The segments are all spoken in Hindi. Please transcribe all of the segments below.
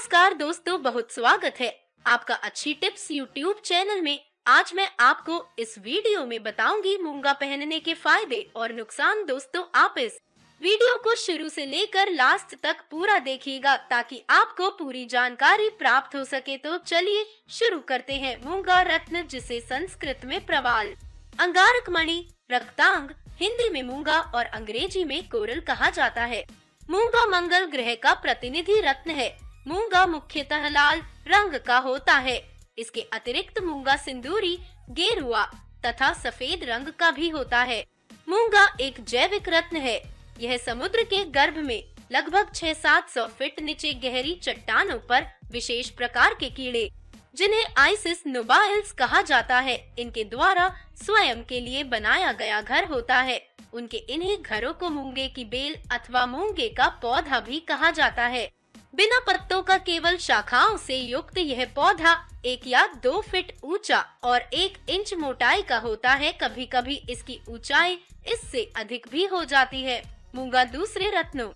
नमस्कार दोस्तों, बहुत स्वागत है आपका अच्छी टिप्स यूट्यूब चैनल में। आज मैं आपको इस वीडियो में बताऊंगी मूंगा पहनने के फायदे और नुकसान। दोस्तों, आप इस वीडियो को शुरू से लेकर लास्ट तक पूरा देखिएगा ताकि आपको पूरी जानकारी प्राप्त हो सके। तो चलिए शुरू करते हैं। मूंगा रत्न, जिसे संस्कृत में प्रवाल, अंगारक मणि, रक्तांग, हिंदी में मूंगा और अंग्रेजी में कोरल कहा जाता है। मूंगा मंगल ग्रह का प्रतिनिधि रत्न है। मूंगा मुख्यतः लाल रंग का होता है। इसके अतिरिक्त मूंगा सिंदूरी, गेरुआ तथा सफेद रंग का भी होता है। मूंगा एक जैविक रत्न है। यह समुद्र के गर्भ में लगभग 600-700 फीट नीचे गहरी चट्टानों पर विशेष प्रकार के कीड़े, जिन्हें आइसिस नोबाइल्स कहा जाता है, इनके द्वारा स्वयं के लिए बनाया गया घर होता है। उनके इन्हीं घरों को मूंगे की बेल अथवा मूंगे का पौधा भी कहा जाता है। बिना पत्तों का केवल शाखाओं से युक्त यह पौधा 1 या 2 फीट ऊंचा और 1 इंच मोटाई का होता है। कभी कभी इसकी ऊंचाई इससे अधिक भी हो जाती है। मूंगा दूसरे रत्नों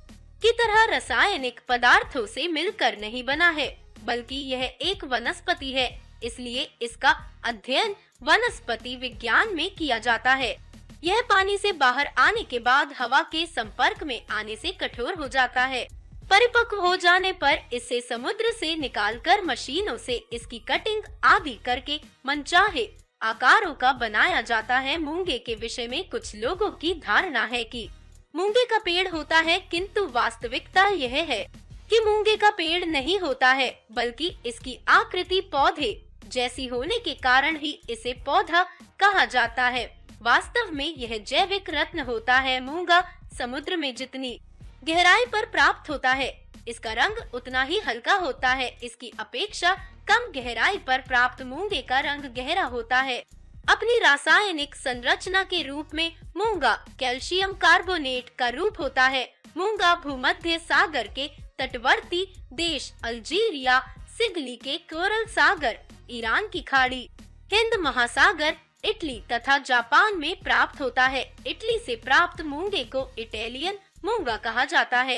की तरह रासायनिक पदार्थों से मिलकर नहीं बना है, बल्कि यह एक वनस्पति है। इसलिए इसका अध्ययन वनस्पति विज्ञान में किया जाता है। यह पानी से बाहर आने के बाद हवा के संपर्क में आने से कठोर हो जाता है। परिपक्व हो जाने पर इसे समुद्र से निकालकर मशीनों से इसकी कटिंग आदि करके मनचाहे आकारों का बनाया जाता है। मूंगे के विषय में कुछ लोगों की धारणा है कि मूंगे का पेड़ होता है, किंतु वास्तविकता यह है कि मूंगे का पेड़ नहीं होता है, बल्कि इसकी आकृति पौधे जैसी होने के कारण ही इसे पौधा कहा जाता है। वास्तव में यह जैविक रत्न होता है। मूंगा समुद्र में जितनी गहराई पर प्राप्त होता है, इसका रंग उतना ही हल्का होता है। इसकी अपेक्षा कम गहराई पर प्राप्त मूंगे का रंग गहरा होता है। अपनी रासायनिक संरचना के रूप में मूंगा कैल्शियम कार्बोनेट का रूप होता है। मूंगा भूमध्य सागर के तटवर्ती देश अल्जीरिया, सिगली के कोरल सागर, ईरान की खाड़ी, हिंद महासागर, इटली तथा जापान में प्राप्त होता है। इटली से प्राप्त मूंगे को इटालियन मूंगा कहा जाता है।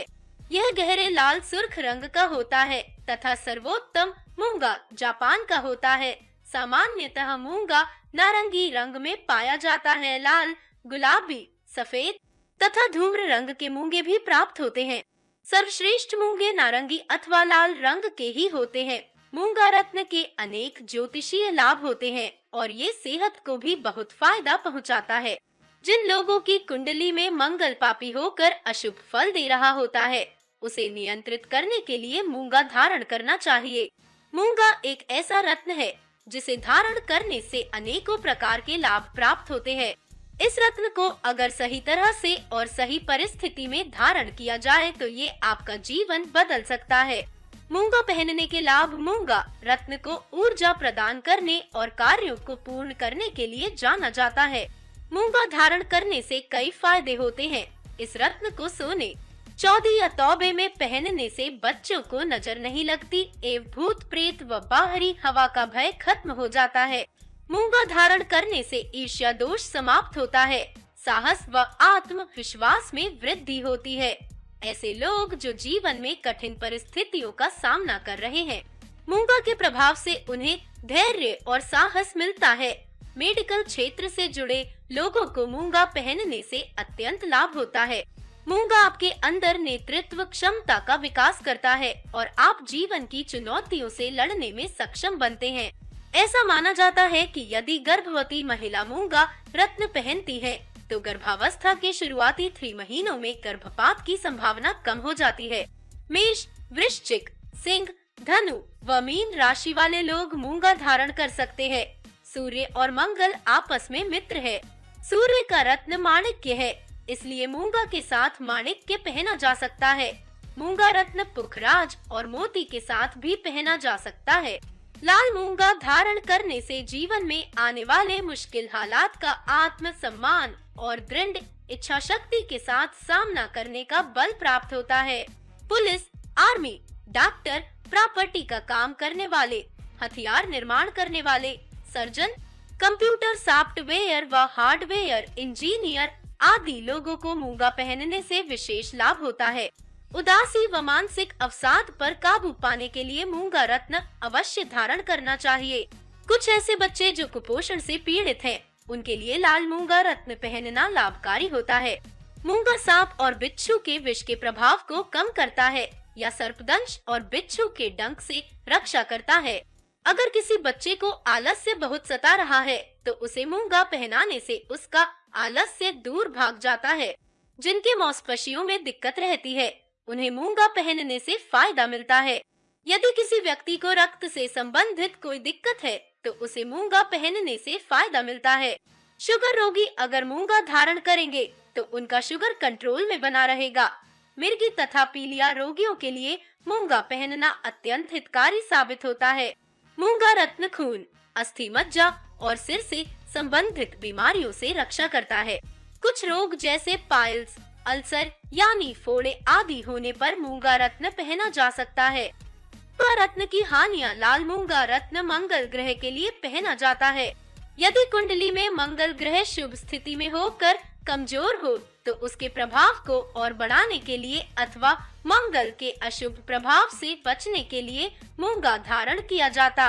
यह गहरे लाल सुर्ख रंग का होता है तथा सर्वोत्तम मूंगा जापान का होता है। सामान्यतः मूंगा नारंगी रंग में पाया जाता है। लाल, गुलाबी, सफेद तथा धूम्र रंग के मूंगे भी प्राप्त होते हैं। सर्वश्रेष्ठ मूंगे नारंगी अथवा लाल रंग के ही होते हैं। मूंगा रत्न के अनेक ज्योतिषीय लाभ होते हैं और ये सेहत को भी बहुत फायदा पहुंचाता है। जिन लोगों की कुंडली में मंगल पापी होकर अशुभ फल दे रहा होता है, उसे नियंत्रित करने के लिए मूंगा धारण करना चाहिए। मूंगा एक ऐसा रत्न है जिसे धारण करने से अनेकों प्रकार के लाभ प्राप्त होते हैं। इस रत्न को अगर सही तरह से और सही परिस्थिति में धारण किया जाए तो ये आपका जीवन बदल सकता है। मूंगा पहनने के लाभ। मूंगा रत्न को ऊर्जा प्रदान करने और कार्यों को पूर्ण करने के लिए जाना जाता है। मूंगा धारण करने से कई फायदे होते हैं। इस रत्न को सोने, चौदी या तौबे में पहनने से बच्चों को नजर नहीं लगती एवं भूत प्रेत व बाहरी हवा का भय खत्म हो जाता है। मूंगा धारण करने से ईर्ष्या दोष समाप्त होता है। साहस व आत्मविश्वास में वृद्धि होती है। ऐसे लोग जो जीवन में कठिन परिस्थितियों का सामना कर रहे हैं, मूंगा के प्रभाव से उन्हें धैर्य और साहस मिलता है। मेडिकल क्षेत्र से जुड़े लोगों को मूंगा पहनने से अत्यंत लाभ होता है। मूंगा आपके अंदर नेतृत्व क्षमता का विकास करता है और आप जीवन की चुनौतियों से लड़ने में सक्षम बनते हैं। ऐसा माना जाता है कि यदि गर्भवती महिला मूंगा रत्न पहनती है तो गर्भावस्था के शुरुआती 3 महीनों में गर्भपात की संभावना कम हो जाती है। मेष, वृश्चिक, सिंह, धनु व मीन राशि वाले लोग मूंगा धारण कर सकते हैं। सूर्य और मंगल आपस में मित्र है। सूर्य का रत्न माणिक्य है, इसलिए मूंगा के साथ माणिक्य पहना जा सकता है। मूंगा रत्न पुखराज और मोती के साथ भी पहना जा सकता है। लाल मूंगा धारण करने से जीवन में आने वाले मुश्किल हालात का आत्म सम्मान और दृढ़ इच्छा शक्ति के साथ सामना करने का बल प्राप्त होता है। पुलिस, आर्मी, डॉक्टर, प्रॉपर्टी का काम करने वाले, हथियार निर्माण करने वाले, सर्जन, कंप्यूटर सॉफ्टवेयर व हार्डवेयर इंजीनियर आदि लोगों को मूंगा पहनने से विशेष लाभ होता है। उदासी व मानसिक अवसाद पर काबू पाने के लिए मूंगा रत्न अवश्य धारण करना चाहिए। कुछ ऐसे बच्चे जो कुपोषण से पीड़ित हैं, उनके लिए लाल मूंगा रत्न पहनना लाभकारी होता है। मूंगा सांप और बिच्छू के विष के प्रभाव को कम करता है या सर्पदंश और बिच्छू के डंक से रक्षा करता है। अगर किसी बच्चे को आलस्य बहुत सता रहा है तो उसे मूंगा पहनाने से उसका आलस्य दूर भाग जाता है। जिनके मांसपेशियों में दिक्कत रहती है, उन्हें मूंगा पहनने से फायदा मिलता है। यदि किसी व्यक्ति को रक्त से संबंधित कोई दिक्कत है तो उसे मूंगा पहनने से फायदा मिलता है। शुगर रोगी अगर मूंगा धारण करेंगे तो उनका शुगर कंट्रोल में बना रहेगा। मिर्गी तथा पीलिया रोगियों के लिए मूंगा पहनना अत्यंत हितकारी साबित होता है। मूंगा रत्न खून, अस्थि मज्जा और सिर से संबंधित बीमारियों से रक्षा करता है। कुछ रोग जैसे पाइल्स, अल्सर यानी फोड़े आदि होने पर मूंगा रत्न पहना जा सकता है। मूंगा रत्न की हानियां। लाल मूंगा रत्न मंगल ग्रह के लिए पहना जाता है। यदि कुंडली में मंगल ग्रह शुभ स्थिति में होकर कमजोर हो तो उसके प्रभाव को और बढ़ाने के लिए अथवा मंगल के अशुभ प्रभाव से बचने के लिए मूंगा धारण किया जाता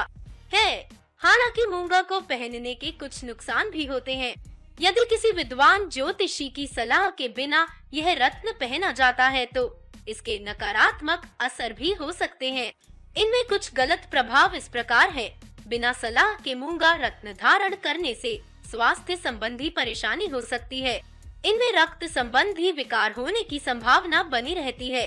है। हालांकि मूंगा को पहनने के कुछ नुकसान भी होते हैं। यदि किसी विद्वान ज्योतिषी की सलाह के बिना यह रत्न पहना जाता है तो इसके नकारात्मक असर भी हो सकते हैं। इनमें कुछ गलत प्रभाव इस प्रकार है। बिना सलाह के मूंगा रत्न धारण करने से स्वास्थ्य संबंधी परेशानी हो सकती है। इनमें रक्त संबंधी विकार होने की संभावना बनी रहती है।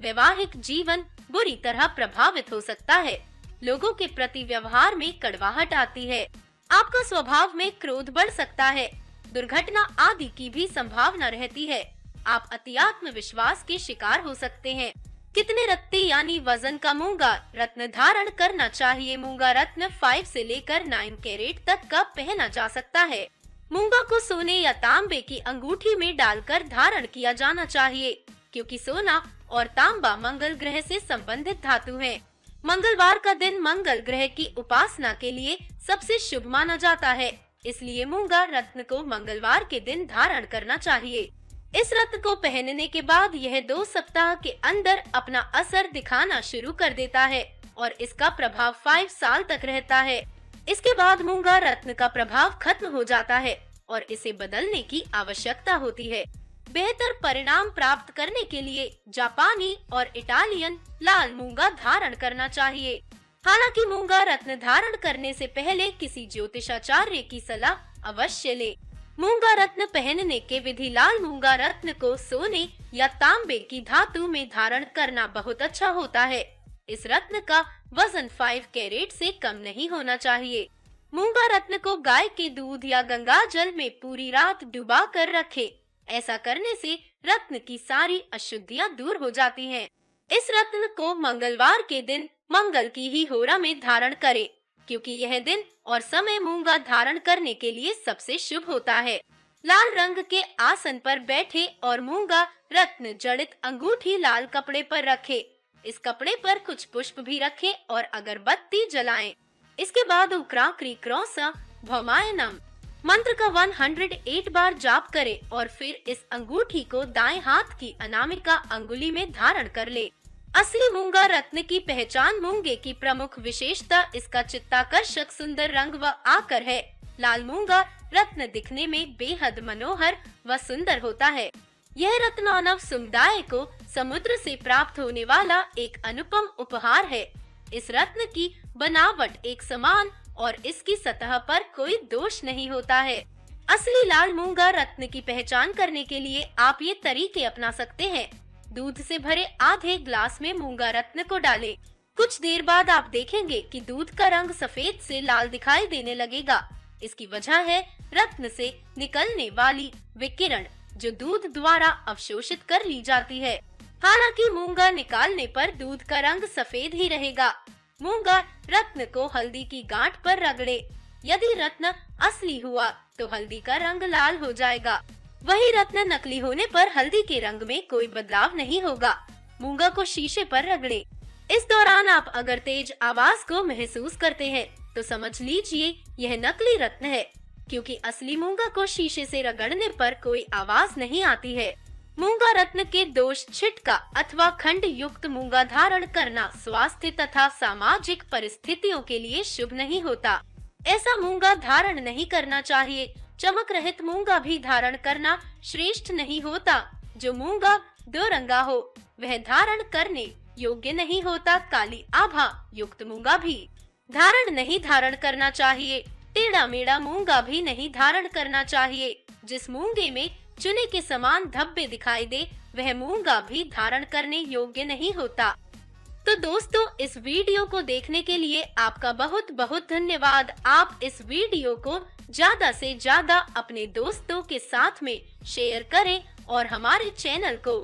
वैवाहिक जीवन बुरी तरह प्रभावित हो सकता है। लोगों के प्रति व्यवहार में कड़वाहट आती है। आपका स्वभाव में क्रोध बढ़ सकता है। दुर्घटना आदि की भी संभावना रहती है। आप अति आत्मविश्वास के शिकार हो सकते हैं। कितने रत्ती यानी वजन का मूंगा रत्न धारण करना चाहिए? मूंगा रत्न 5 से लेकर 9 कैरेट तक का पहना जा सकता है। मूंगा को सोने या तांबे की अंगूठी में डालकर धारण किया जाना चाहिए, क्योंकि सोना और तांबा मंगल ग्रह से संबंधित धातु हैं। मंगलवार का दिन मंगल ग्रह की उपासना के लिए सबसे शुभ माना जाता है, इसलिए मूंगा रत्न को मंगलवार के दिन धारण करना चाहिए। इस रत्न को पहनने के बाद यह 2 सप्ताह के अंदर अपना असर दिखाना शुरू कर देता है और इसका प्रभाव 5 साल तक रहता है। इसके बाद मूंगा रत्न का प्रभाव खत्म हो जाता है और इसे बदलने की आवश्यकता होती है। बेहतर परिणाम प्राप्त करने के लिए जापानी और इटालियन लाल मूंगा धारण करना चाहिए। हालांकि मूंगा रत्न धारण करने से पहले किसी ज्योतिषाचार्य की सलाह अवश्य ले। मूंगा रत्न पहनने के विधि। लाल मूंगा रत्न को सोने या तांबे की धातु में धारण करना बहुत अच्छा होता है। इस रत्न का वजन 5 कैरेट से कम नहीं होना चाहिए। मूंगा रत्न को गाय के दूध या गंगा जल में पूरी रात डुबा कर रखें। ऐसा करने से रत्न की सारी अशुद्धियां दूर हो जाती हैं। इस रत्न को मंगलवार के दिन मंगल की ही होरा में धारण करें, क्योंकि यह दिन और समय मूंगा धारण करने के लिए सबसे शुभ होता है। लाल रंग के आसन पर बैठे और मूंगा रत्न जड़ित अंगूठी लाल कपड़े पर रखें। इस कपड़े पर कुछ पुष्प भी रखें और अगरबत्ती जलाएं। इसके बाद उक्राक्री क्रौसा भौमायनम मंत्र का 108 बार जाप करें और फिर इस अंगूठी को दाएं हाथ की अनामिका अंगुली में धारण कर ले। असली मूंगा रत्न की पहचान। मूंगे की प्रमुख विशेषता इसका चित्ताकर्षक सुंदर रंग व आकार है। लाल मूंगा रत्न दिखने में बेहद मनोहर व सुंदर होता है। यह रत्न मानव समुदाय को समुद्र से प्राप्त होने वाला एक अनुपम उपहार है। इस रत्न की बनावट एक समान और इसकी सतह पर कोई दोष नहीं होता है। असली लाल मूंगा रत्न की पहचान करने के लिए आप ये तरीके अपना सकते हैं। दूध से भरे आधे ग्लास में मूंगा रत्न को डालें। कुछ देर बाद आप देखेंगे कि दूध का रंग सफेद से लाल दिखाई देने लगेगा। इसकी वजह है रत्न से निकलने वाली विकिरण, जो दूध द्वारा अवशोषित कर ली जाती है। हालांकि मूंगा निकालने पर दूध का रंग सफेद ही रहेगा। मूंगा रत्न को हल्दी की गांठ पर रगड़े। यदि रत्न असली हुआ तो हल्दी का रंग लाल हो जाएगा। वही रत्न नकली होने पर हल्दी के रंग में कोई बदलाव नहीं होगा। मूंगा को शीशे पर रगड़े। इस दौरान आप अगर तेज आवाज को महसूस करते हैं तो समझ लीजिए यह नकली रत्न है, क्योंकि असली मूंगा को शीशे से रगड़ने पर कोई आवाज नहीं आती है। मूंगा रत्न के दोष छिटका अथवा खंड युक्त मूंगा धारण करना स्वास्थ्य तथा सामाजिक परिस्थितियों के लिए शुभ नहीं होता। ऐसा मूंगा धारण नहीं करना चाहिए। चमक रहित मूंगा भी धारण करना श्रेष्ठ नहीं होता। जो मूंगा दो रंगा हो वह धारण करने योग्य नहीं होता। काली आभा युक्त मूंगा भी धारण करना चाहिए। टेढ़ा मेढ़ा मूंगा भी नहीं धारण करना चाहिए। जिस मूंगे में चुने के समान धब्बे दिखाई दे वह मूंगा भी धारण करने योग्य नहीं होता। तो दोस्तों, इस वीडियो को देखने के लिए आपका बहुत बहुत धन्यवाद। आप इस वीडियो को ज्यादा से ज्यादा अपने दोस्तों के साथ में शेयर करें और हमारे चैनल को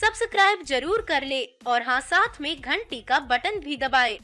सब्सक्राइब जरूर कर ले और हाँ, साथ में घंटी का बटन भी दबाएं।